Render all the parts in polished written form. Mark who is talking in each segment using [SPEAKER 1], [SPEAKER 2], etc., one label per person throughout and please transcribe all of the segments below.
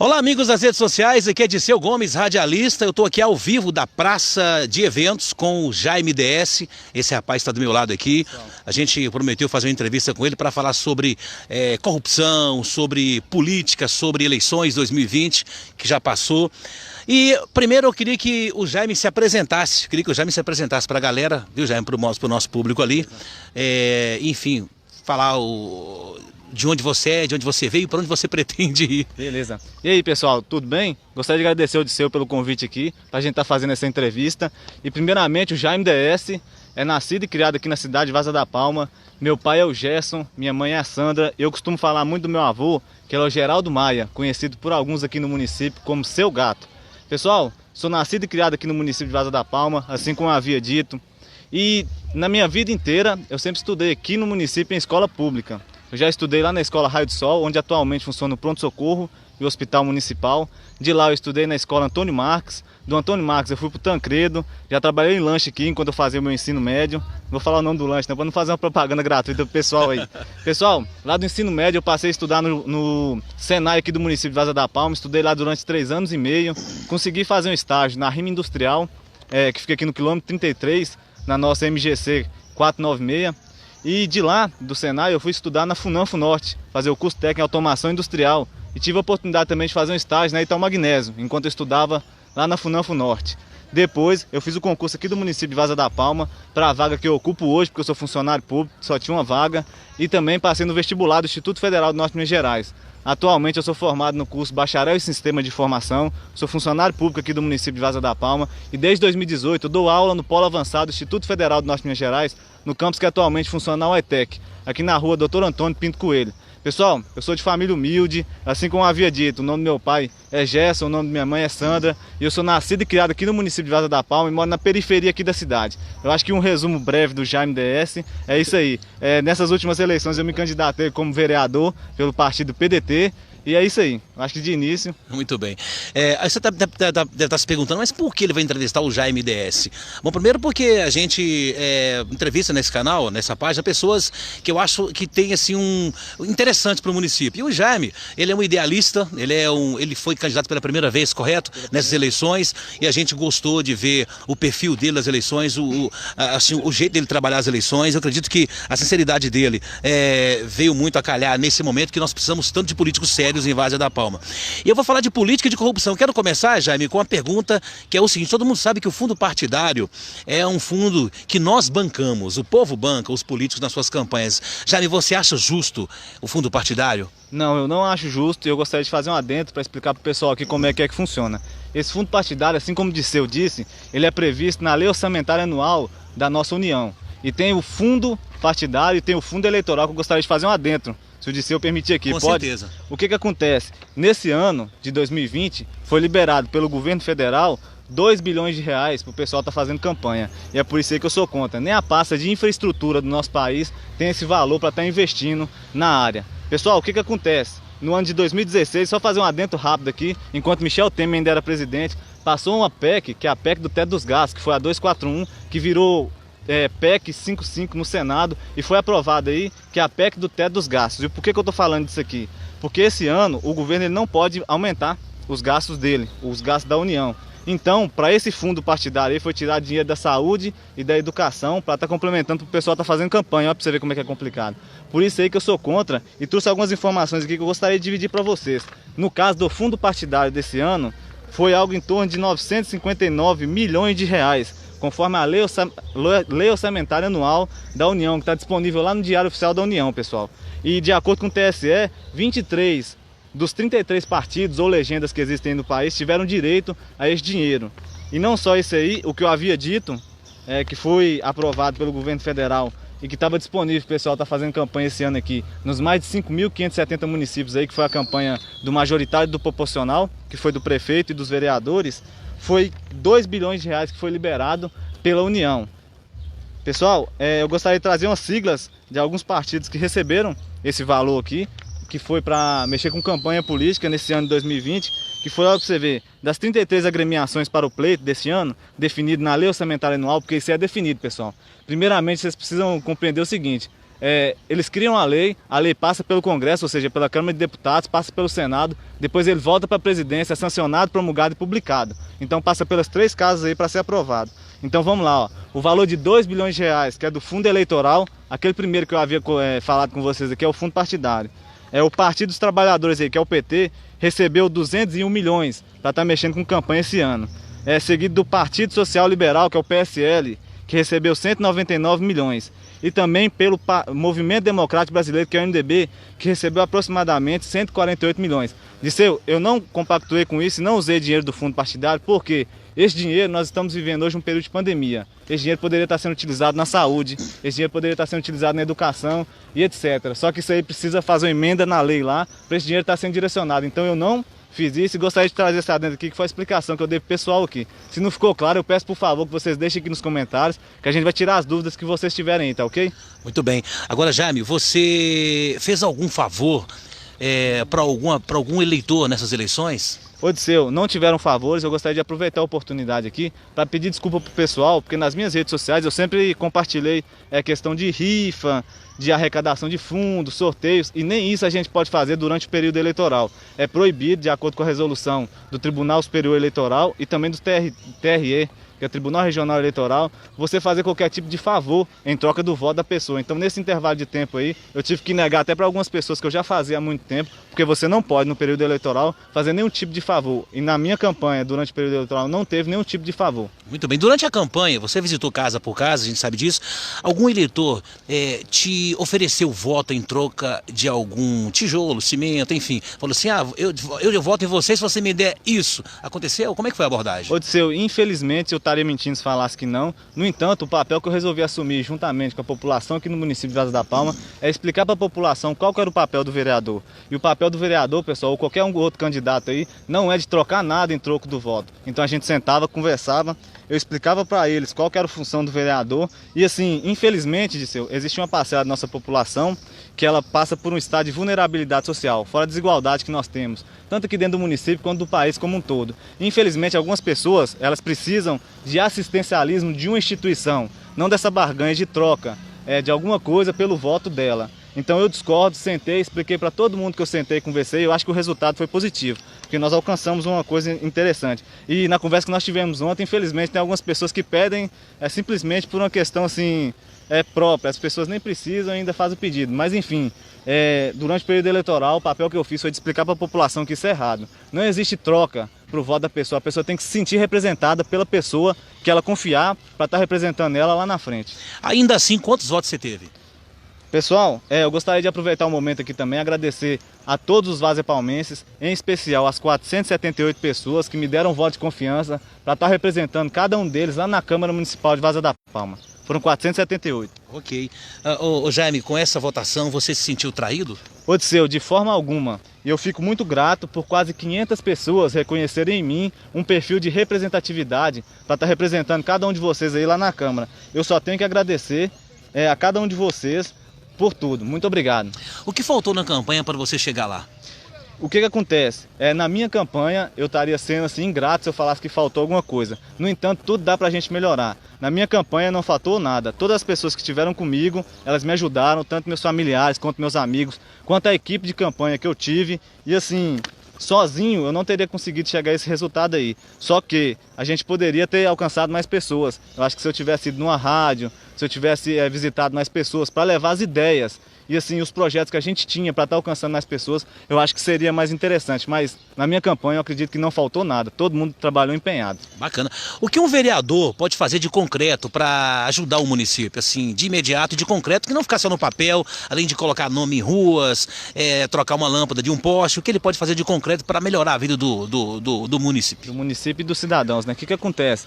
[SPEAKER 1] Olá, amigos das redes sociais, aqui é Disseu Gomes, radialista. Eu estou aqui ao vivo da Praça de Eventos com o Jaime DS. Esse rapaz está do meu lado aqui. A gente prometeu fazer uma entrevista com ele para falar sobre corrupção, sobre política, sobre eleições 2020, que já passou. E primeiro eu queria que o Jaime se apresentasse, para a galera, viu, Jaime, para o nosso público ali. Enfim, falar de onde você é, de onde você veio e para onde você pretende ir.
[SPEAKER 2] Beleza. E aí, pessoal, tudo bem? Gostaria de agradecer ao Disseu pelo convite aqui, para a gente estar fazendo essa entrevista. E primeiramente, o Jaime DS é nascido e criado aqui na cidade de Vaza da Palma. Meu pai é o Gerson, minha mãe é a Sandra. Eu costumo falar muito do meu avô, que é o Geraldo Maia, conhecido por alguns aqui no município como Seu Gato. Pessoal, sou nascido e criado aqui no município de Vaza da Palma, assim como eu havia dito. E na minha vida inteira, eu sempre estudei aqui no município em escola pública. Eu já estudei lá na Escola Raio do Sol, onde atualmente funciona o pronto-socorro e o Hospital Municipal. De lá eu estudei na Escola Antônio Marques. Do Antônio Marques eu fui para o Tancredo. Já trabalhei em lanche aqui enquanto eu fazia o meu ensino médio. Não vou falar o nome do lanche, não, para não fazer uma propaganda gratuita pro pessoal aí. Pessoal, lá do ensino médio eu passei a estudar no Senai aqui do município de Vaza da Palma. Estudei lá durante 3 anos e meio. Consegui fazer um estágio na Rima Industrial, que fica aqui no quilômetro 33, na nossa MGC 496. E de lá, do Senai, eu fui estudar na FUNAM-FUNORTE, fazer o curso técnico em automação industrial. E tive a oportunidade também de fazer um estágio na Itaú Magnésio, enquanto eu estudava lá na FUNAM-FUNORTE. Depois, eu fiz o concurso aqui do município de Vaza da Palma, para a vaga que eu ocupo hoje, porque eu sou funcionário público, só tinha uma vaga. E também passei no vestibular do Instituto Federal do Norte de Minas Gerais. Atualmente eu sou formado no curso Bacharel em Sistema de Informação, sou funcionário público aqui do município de Vaza da Palma e desde 2018 eu dou aula no Polo Avançado do Instituto Federal do Norte de Minas Gerais, no campus que atualmente funciona na UETEC, aqui na rua Dr. Antônio Pinto Coelho. Pessoal, eu sou de família humilde, assim como eu havia dito, o nome do meu pai é Gerson, o nome da minha mãe é Sandra, e eu sou nascido e criado aqui no município de Vaza da Palma e moro na periferia aqui da cidade. Eu acho que um resumo breve do Jaime DS é isso aí. Nessas últimas eleições eu me candidatei como vereador pelo partido PDT, e é isso aí, acho que de início.
[SPEAKER 1] Muito bem. Aí você deve estar se perguntando, mas por que ele vai entrevistar o Jaime DS? Bom, primeiro porque a gente entrevista nesse canal, nessa página, pessoas que eu acho que tem assim um interessante para o município. E o Jaime, ele é um idealista, ele foi candidato pela primeira vez, correto? Nessas eleições, e a gente gostou de ver o perfil dele nas eleições, o jeito dele trabalhar as eleições. Eu acredito que a sinceridade dele veio muito a calhar nesse momento que nós precisamos tanto de políticos sérios em Vaza da Palma. E eu vou falar de política e de corrupção. Quero começar, Jaime, com uma pergunta que é o seguinte: todo mundo sabe que o fundo partidário é um fundo que nós bancamos, o povo banca os políticos nas suas campanhas. Jaime, você acha justo o fundo partidário?
[SPEAKER 2] Não, eu não acho justo e eu gostaria de fazer um adendo para explicar para o pessoal aqui como é que funciona. Esse fundo partidário, assim como o Disseu disse, ele é previsto na Lei Orçamentária Anual da nossa União. E tem o fundo partidário e tem o fundo eleitoral, que eu gostaria de fazer um adendo. Se o Disseu permitir aqui,
[SPEAKER 1] com
[SPEAKER 2] pode?
[SPEAKER 1] Certeza.
[SPEAKER 2] O que acontece? Nesse ano de 2020, foi liberado pelo governo federal 2 bilhões de reais para o pessoal estar fazendo campanha. E é por isso aí que eu sou contra. Nem a pasta de infraestrutura do nosso país tem esse valor para estar investindo na área. Pessoal, o que acontece? No ano de 2016, só fazer um adendo rápido aqui, enquanto Michel Temer ainda era presidente, passou uma PEC, que é a PEC do teto dos gastos, que foi a 241, que virou PEC 55 no Senado e foi aprovada aí, que é a PEC do teto dos gastos. E por que eu estou falando disso aqui? Porque esse ano o governo ele não pode aumentar os gastos dele, os gastos da União. Então, para esse fundo partidário aí, foi tirar dinheiro da saúde e da educação para estar complementando para o pessoal estar fazendo campanha. Olha para você ver como é que é complicado. Por isso aí que eu sou contra e trouxe algumas informações aqui que eu gostaria de dividir para vocês. No caso do fundo partidário desse ano, foi algo em torno de 959 milhões de reais. Conforme a Lei Orçamentária Anual da União, que está disponível lá no Diário Oficial da União, pessoal. E de acordo com o TSE, 23 dos 33 partidos ou legendas que existem no país tiveram direito a esse dinheiro. E não só isso aí, o que eu havia dito, que foi aprovado pelo governo federal e que estava disponível, o pessoal está fazendo campanha esse ano aqui, nos mais de 5.570 municípios aí, que foi a campanha do majoritário e do proporcional, que foi do prefeito e dos vereadores, foi 2 bilhões de reais que foi liberado pela União. Pessoal, eu gostaria de trazer umas siglas de alguns partidos que receberam esse valor aqui, que foi para mexer com campanha política nesse ano de 2020, que foi, olha para você ver, das 33 agremiações para o pleito desse ano, definido na Lei Orçamentária Anual, porque isso é definido, pessoal. Primeiramente, vocês precisam compreender o seguinte: Eles criam a lei passa pelo Congresso, ou seja, pela Câmara de Deputados, passa pelo Senado, depois ele volta para a presidência, é sancionado, promulgado e publicado. Então passa pelas 3 casas aí para ser aprovado. Então vamos lá, ó. O valor de 2 bilhões de reais, que é do fundo eleitoral, aquele primeiro que eu havia falado com vocês aqui é o fundo partidário. O Partido dos Trabalhadores aí, que é o PT, recebeu 201 milhões para estar mexendo com campanha esse ano. Seguido do Partido Social Liberal, que é o PSL, que recebeu 199 milhões. E também pelo Movimento Democrático Brasileiro, que é o MDB, que recebeu aproximadamente 148 milhões. Disseu, eu não compactuei com isso e não usei dinheiro do fundo partidário, porque esse dinheiro, nós estamos vivendo hoje um período de pandemia. Esse dinheiro poderia estar sendo utilizado na saúde, esse dinheiro poderia estar sendo utilizado na educação e etc. Só que isso aí precisa fazer uma emenda na lei lá, para esse dinheiro estar sendo direcionado. Então eu não fiz isso e gostaria de trazer essa adendo aqui, que foi a explicação que eu dei pro pessoal aqui. Se não ficou claro, eu peço por favor que vocês deixem aqui nos comentários, que a gente vai tirar as dúvidas que vocês tiverem aí, tá ok?
[SPEAKER 1] Muito bem. Agora, Jaime, você fez algum favor para algum eleitor nessas eleições?
[SPEAKER 2] Odisseu, não tiveram favores, eu gostaria de aproveitar a oportunidade aqui para pedir desculpa pro pessoal, porque nas minhas redes sociais eu sempre compartilhei questão de rifa, de arrecadação de fundos, sorteios, e nem isso a gente pode fazer durante o período eleitoral. É proibido, de acordo com a resolução do Tribunal Superior Eleitoral e também do TRE, que é o Tribunal Regional Eleitoral, você fazer qualquer tipo de favor em troca do voto da pessoa. Então, nesse intervalo de tempo aí, eu tive que negar até para algumas pessoas que eu já fazia há muito tempo, porque você não pode, no período eleitoral, fazer nenhum tipo de favor. E na minha campanha, durante o período eleitoral, não teve nenhum tipo de favor.
[SPEAKER 1] Muito bem. Durante a campanha, você visitou casa por casa, a gente sabe disso. Algum eleitor te ofereceu voto em troca de algum tijolo, cimento, enfim? Falou assim, eu voto em você se você me der isso. Aconteceu? Como é que foi a abordagem?
[SPEAKER 2] Odisseu, infelizmente, eu estaria mentindo se falasse que não. No entanto, o papel que eu resolvi assumir juntamente com a população aqui no município de Vaza da Palma é explicar para a população qual que era o papel do vereador. E o papel do vereador, pessoal, ou qualquer outro candidato aí, não é de trocar nada em troco do voto. Então a gente sentava, conversava, eu explicava para eles qual que era a função do vereador. E assim, infelizmente, Disseu, existe uma parcela da nossa população que ela passa por um estado de vulnerabilidade social, fora a desigualdade que nós temos, tanto aqui dentro do município quanto do país como um todo. Infelizmente, algumas pessoas, elas precisam de assistencialismo de uma instituição, não dessa barganha de troca de alguma coisa pelo voto dela. Então eu discordo, sentei, expliquei para todo mundo que eu sentei e conversei, eu acho que o resultado foi positivo, porque nós alcançamos uma coisa interessante. E na conversa que nós tivemos ontem, infelizmente, tem algumas pessoas que pedem simplesmente por uma questão assim própria, as pessoas nem precisam e ainda fazem o pedido, mas enfim, durante o período eleitoral o papel que eu fiz foi de explicar para a população que isso é errado. Não existe troca para o voto da pessoa, a pessoa tem que se sentir representada pela pessoa que ela confiar para estar representando ela lá na frente.
[SPEAKER 1] Ainda assim, quantos votos você teve?
[SPEAKER 2] Pessoal, eu gostaria de aproveitar o momento aqui também e agradecer a todos os vazepalmenses, em especial as 478 pessoas que me deram voto de confiança para estar representando cada um deles lá na Câmara Municipal de Vaza da Palma. Foram 478.
[SPEAKER 1] Ok. Jaime, com essa votação você se sentiu traído?
[SPEAKER 2] Odisseu, de forma alguma. E eu fico muito grato por quase 500 pessoas reconhecerem em mim um perfil de representatividade para estar representando cada um de vocês aí lá na Câmara. Eu só tenho que agradecer a cada um de vocês por tudo. Muito obrigado.
[SPEAKER 1] O que faltou na campanha para você chegar lá?
[SPEAKER 2] O que acontece? Na minha campanha eu estaria sendo assim ingrato se eu falasse que faltou alguma coisa. No entanto, tudo dá pra gente melhorar. Na minha campanha não faltou nada. Todas as pessoas que estiveram comigo, elas me ajudaram, tanto meus familiares, quanto meus amigos, quanto a equipe de campanha que eu tive. E assim, sozinho eu não teria conseguido chegar a esse resultado aí. Só que a gente poderia ter alcançado mais pessoas. Eu acho que se eu tivesse ido numa rádio, se eu tivesse visitado mais pessoas para levar as ideias e assim os projetos que a gente tinha para estar alcançando mais pessoas, eu acho que seria mais interessante. Mas na minha campanha eu acredito que não faltou nada, todo mundo trabalhou empenhado.
[SPEAKER 1] Bacana. O que um vereador pode fazer de concreto para ajudar o município, assim, de imediato, de concreto, que não ficar só no papel, além de colocar nome em ruas, trocar uma lâmpada de um poste, o que ele pode fazer de concreto para melhorar a vida do município?
[SPEAKER 2] Do município e dos cidadãos, né? O que acontece?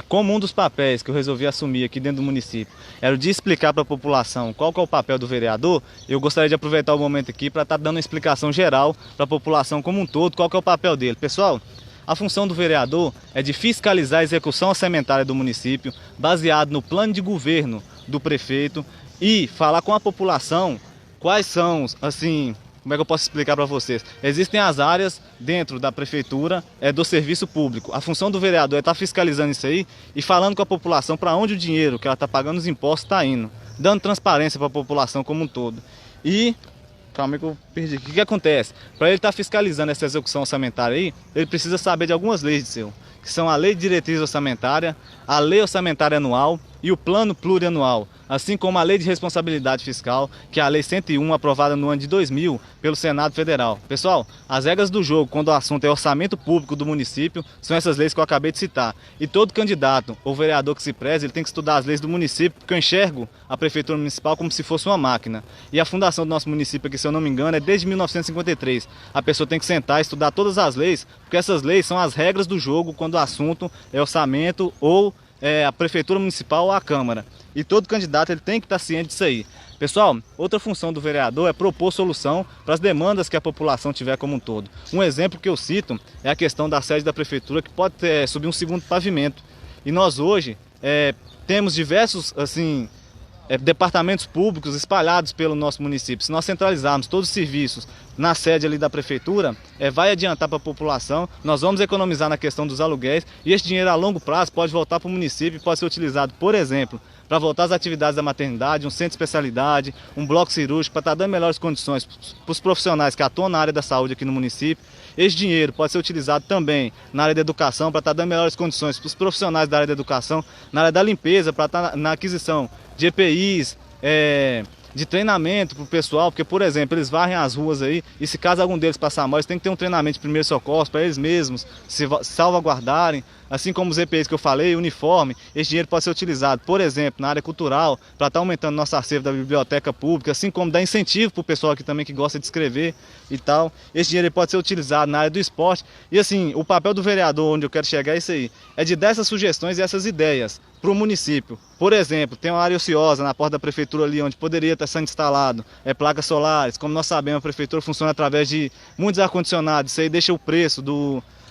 [SPEAKER 2] Como um dos papéis que eu resolvi assumir aqui dentro do município era o de explicar para a população qual que é o papel do vereador, eu gostaria de aproveitar o momento aqui para estar dando uma explicação geral para a população como um todo, qual que é o papel dele. Pessoal, a função do vereador é de fiscalizar a execução orçamentária do município, baseado no plano de governo do prefeito, e falar com a população quais são, assim, como é que eu posso explicar para vocês? Existem as áreas dentro da prefeitura do serviço público. A função do vereador é estar fiscalizando isso aí e falando com a população para onde o dinheiro que ela está pagando os impostos está indo. dando transparência para a população como um todo. E, calma aí que eu perdi aqui, o que acontece? Para ele estar fiscalizando essa execução orçamentária aí, ele precisa saber de algumas leis de seu, que são a Lei de Diretriz Orçamentária, a Lei Orçamentária Anual e o Plano Plurianual, assim como a Lei de Responsabilidade Fiscal, que é a Lei 101, aprovada no ano de 2000 pelo Senado Federal. Pessoal, as regras do jogo, quando o assunto é orçamento público do município, são essas leis que eu acabei de citar. E todo candidato ou vereador que se preze, ele tem que estudar as leis do município, porque eu enxergo a Prefeitura Municipal como se fosse uma máquina. E a fundação do nosso município aqui, se eu não me engano, é desde 1953. A pessoa tem que sentar e estudar todas as leis, porque essas leis são as regras do jogo quando o assunto é orçamento ou a Prefeitura Municipal ou a Câmara. E todo candidato ele tem que estar ciente disso aí. Pessoal, outra função do vereador é propor solução para as demandas que a população tiver como um todo. Um exemplo que eu cito é a questão da sede da Prefeitura, que pode subir um segundo pavimento. E nós hoje temos diversos departamentos públicos espalhados pelo nosso município. Se nós centralizarmos todos os serviços na sede ali da prefeitura, vai adiantar para a população, nós vamos economizar na questão dos aluguéis e esse dinheiro a longo prazo pode voltar para o município e pode ser utilizado, por exemplo, para voltar às atividades da maternidade, um centro de especialidade, um bloco cirúrgico, para estar dando melhores condições para os profissionais que atuam na área da saúde aqui no município. Esse dinheiro pode ser utilizado também na área da educação, para estar dando melhores condições para os profissionais da área da educação, na área da limpeza, para estar na aquisição de EPIs, de treinamento para o pessoal, porque, por exemplo, eles varrem as ruas aí e se caso algum deles passar mal, eles têm que ter um treinamento de primeiros socorros para eles mesmos se salvaguardarem, assim como os EPIs que eu falei, uniforme. Esse dinheiro pode ser utilizado, por exemplo, na área cultural, para estar aumentando nosso acervo da biblioteca pública, assim como dar incentivo para o pessoal aqui também que gosta de escrever e tal. Esse dinheiro pode ser utilizado na área do esporte. E assim, o papel do vereador, onde eu quero chegar é isso aí, é de dar essas sugestões e essas ideias para o município. Por exemplo, tem uma área ociosa na porta da prefeitura ali, onde poderia estar sendo instalado placas solares. Como nós sabemos, a prefeitura funciona através de muitos ar-condicionados. Isso aí deixa o preço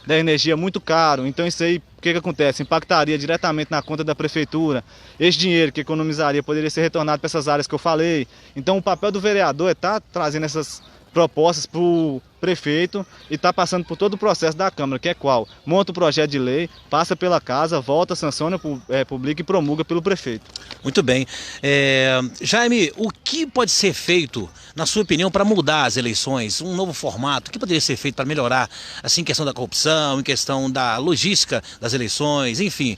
[SPEAKER 2] da energia muito caro. Então isso aí, o que acontece? Impactaria diretamente na conta da prefeitura. Esse dinheiro que economizaria poderia ser retornado para essas áreas que eu falei. Então o papel do vereador é estar trazendo essas propostas para o prefeito e está passando por todo o processo da Câmara, que é qual? Monta o projeto de lei, passa pela casa, volta, sanciona, publica e promulga pelo prefeito.
[SPEAKER 1] Muito bem. Jaime, o que pode ser feito, na sua opinião, para mudar as eleições? Um novo formato? O que poderia ser feito para melhorar, assim, em questão da corrupção, em questão da logística das eleições, enfim?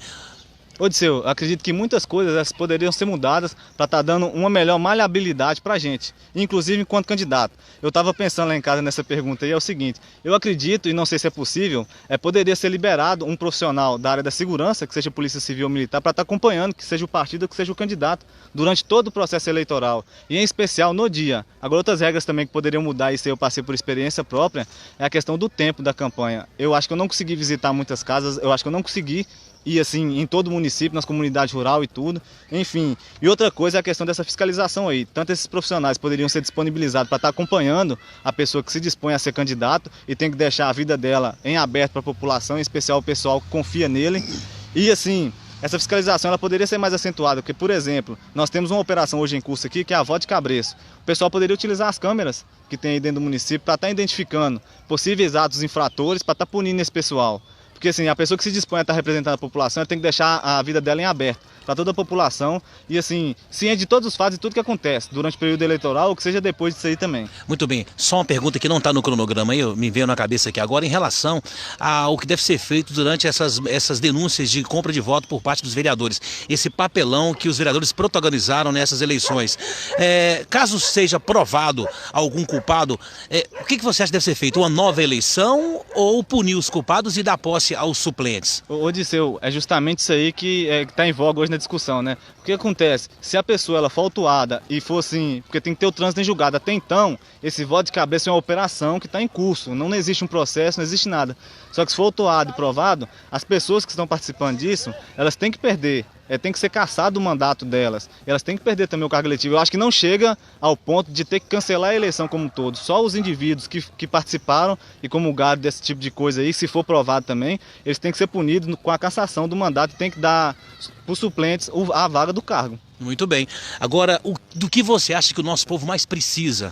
[SPEAKER 2] Odisseu, acredito que muitas coisas poderiam ser mudadas para estar dando uma melhor maleabilidade para a gente, inclusive enquanto candidato. Eu estava pensando lá em casa nessa pergunta aí, é o seguinte, eu acredito, e não sei se é possível, poderia ser liberado um profissional da área da segurança, que seja Polícia Civil ou Militar, para estar acompanhando, que seja o partido ou que seja o candidato, durante todo o processo eleitoral, e em especial no dia. Agora, outras regras também que poderiam mudar, isso eu passei por experiência própria, é a questão do tempo da campanha. Eu acho que eu não consegui visitar muitas casas, eu acho que eu não consegui ir assim em todo o município, nas comunidades rurais e tudo, enfim. E outra coisa é a questão dessa fiscalização aí. Tanto esses profissionais poderiam ser disponibilizados para estar acompanhando a pessoa que se dispõe a ser candidato e tem que deixar a vida dela em aberto para a população, em especial o pessoal que confia nele. E assim, essa fiscalização ela poderia ser mais acentuada, porque, por exemplo, nós temos uma operação hoje em curso aqui que é a Voto de Cabresto. O pessoal poderia utilizar as câmeras que tem aí dentro do município para estar identificando possíveis atos infratores, para estar punindo esse pessoal. Porque assim, a pessoa que se dispõe a estar representando a população, ela tem que deixar a vida dela em aberto para toda a população e assim, ciente de todos os fatos e tudo que acontece durante o período eleitoral ou que seja depois disso aí também.
[SPEAKER 1] Muito bem, só uma pergunta que não está no cronograma aí, me veio na cabeça aqui agora, em relação ao que deve ser feito durante essas denúncias de compra de voto por parte dos vereadores. Esse papelão que os vereadores protagonizaram nessas eleições. Caso seja provado algum culpado, o que você acha que deve ser feito? Uma nova eleição ou punir os culpados e dar posse aos suplentes?
[SPEAKER 2] Odisseu, é justamente isso aí que está em voga hoje na discussão, né? O que acontece? Se a pessoa ela for autuada e for assim, porque tem que ter o trânsito em julgado, até então, esse voto de cabeça é uma operação que está em curso, não existe um processo, não existe nada. Só que se for autuado e provado, as pessoas que estão participando disso, elas têm que perder. Tem que ser cassado o mandato delas. Elas têm que perder também o cargo eletivo. Eu acho que não chega ao ponto de ter que cancelar a eleição como um todo. Só os indivíduos que participaram e comungaram desse tipo de coisa aí, se for provado também, eles têm que ser punidos com a cassação do mandato e tem que dar para os suplentes a vaga do cargo.
[SPEAKER 1] Muito bem. Agora, do que você acha que o nosso povo mais precisa?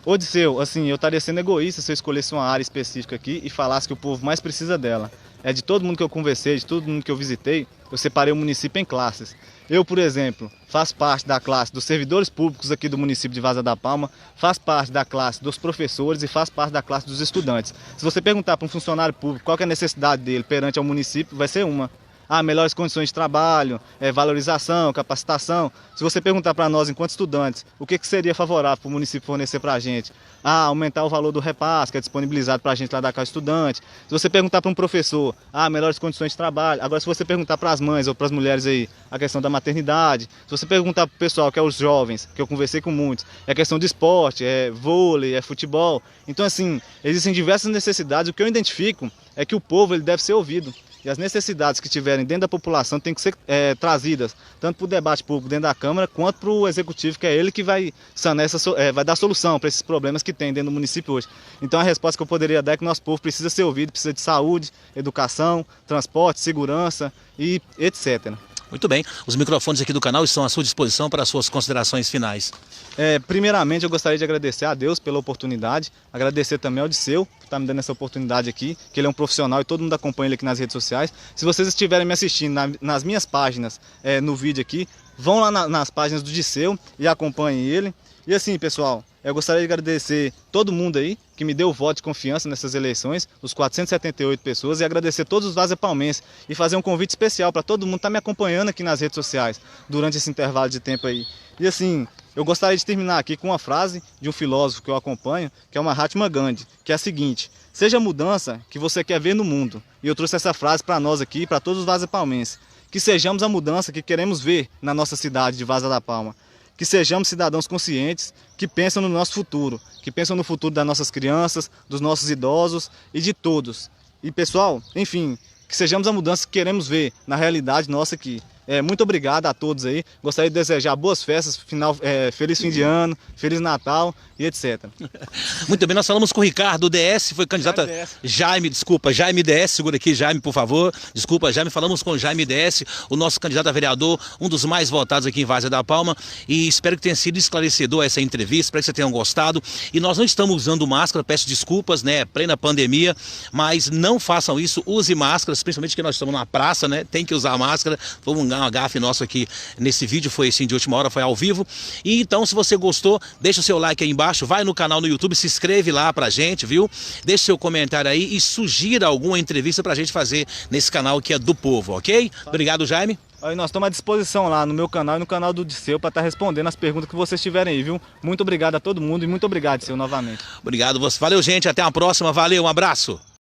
[SPEAKER 2] Ô Disseu, assim, eu estaria sendo egoísta se eu escolhesse uma área específica aqui e falasse que o povo mais precisa dela. De todo mundo que eu conversei, de todo mundo que eu visitei, eu separei o município em classes. Eu, por exemplo, faço parte da classe dos servidores públicos aqui do município de Vaza da Palma, faço parte da classe dos professores e faço parte da classe dos estudantes. Se você perguntar para um funcionário público qual que é a necessidade dele perante ao município, vai ser uma. Melhores condições de trabalho, valorização, capacitação. Se você perguntar para nós, enquanto estudantes, o que seria favorável para o município fornecer para a gente? Aumentar o valor do repasse, que é disponibilizado para a gente lá da Casa Estudante. Se você perguntar para um professor, melhores condições de trabalho. Agora, se você perguntar para as mães ou para as mulheres aí, a questão da maternidade. Se você perguntar para o pessoal, que é os jovens, que eu conversei com muitos, é a questão de esporte, é vôlei, é futebol. Então, assim, existem diversas necessidades. O que eu identifico é que o povo ele deve ser ouvido. E as necessidades que tiverem dentro da população têm que ser trazidas, tanto para o debate público dentro da Câmara, quanto para o Executivo, que é ele que vai sanar vai dar solução para esses problemas que tem dentro do município hoje. Então a resposta que eu poderia dar é que nosso povo precisa ser ouvido, precisa de saúde, educação, transporte, segurança e etc.
[SPEAKER 1] Muito bem, os microfones aqui do canal estão à sua disposição para as suas considerações finais.
[SPEAKER 2] Primeiramente eu gostaria de agradecer a Deus pela oportunidade, agradecer também ao Disseu por estar me dando essa oportunidade aqui, que ele é um profissional e todo mundo acompanha ele aqui nas redes sociais. Se vocês estiverem me assistindo nas minhas páginas, no vídeo aqui, vão lá nas páginas do Disseu e acompanhem ele. E assim, pessoal, eu gostaria de agradecer todo mundo aí que me deu o voto de confiança nessas eleições, os 478 pessoas, e agradecer todos os vazapalmenses e fazer um convite especial para todo mundo estar me acompanhando aqui nas redes sociais durante esse intervalo de tempo aí. E assim, eu gostaria de terminar aqui com uma frase de um filósofo que eu acompanho, que é o Mahatma Gandhi, que é a seguinte: seja a mudança que você quer ver no mundo. E eu trouxe essa frase para nós aqui, para todos os vazapalmenses. Que sejamos a mudança que queremos ver na nossa cidade de Vaza da Palma. Que sejamos cidadãos conscientes, que pensam no nosso futuro, que pensam no futuro das nossas crianças, dos nossos idosos e de todos. E pessoal, enfim, que sejamos a mudança que queremos ver na realidade nossa aqui. Muito obrigado a todos aí, gostaria de desejar boas festas, feliz fim de ano, feliz Natal e etc.
[SPEAKER 1] Muito bem, nós falamos com o Ricardo, DS, foi candidato a Jaime DS, segura aqui, Jaime, por favor. Desculpa, Jaime, falamos com o Jaime DS, o nosso candidato a vereador, um dos mais votados aqui em Vaza da Palma, e espero que tenha sido esclarecedor essa entrevista, espero que vocês tenham gostado. E nós não estamos usando máscara, peço desculpas, né, plena pandemia, mas não façam isso, use máscaras, principalmente que nós estamos na praça, né, tem que usar máscara. Foi um gafe nosso aqui nesse vídeo, foi assim de última hora, foi ao vivo. E então, se você gostou, deixa o seu like aí embaixo, vai no canal no YouTube, se inscreve lá pra gente, viu? Deixa seu comentário aí e sugira alguma entrevista pra gente fazer nesse canal que é do povo, ok? Obrigado, Jaime.
[SPEAKER 2] Aí nós estamos à disposição lá no meu canal e no canal do Disseu para estar respondendo as perguntas que vocês tiverem aí, viu? Muito obrigado a todo mundo e muito obrigado, Disseu, novamente.
[SPEAKER 1] Obrigado, valeu, gente, até a próxima, valeu, um abraço.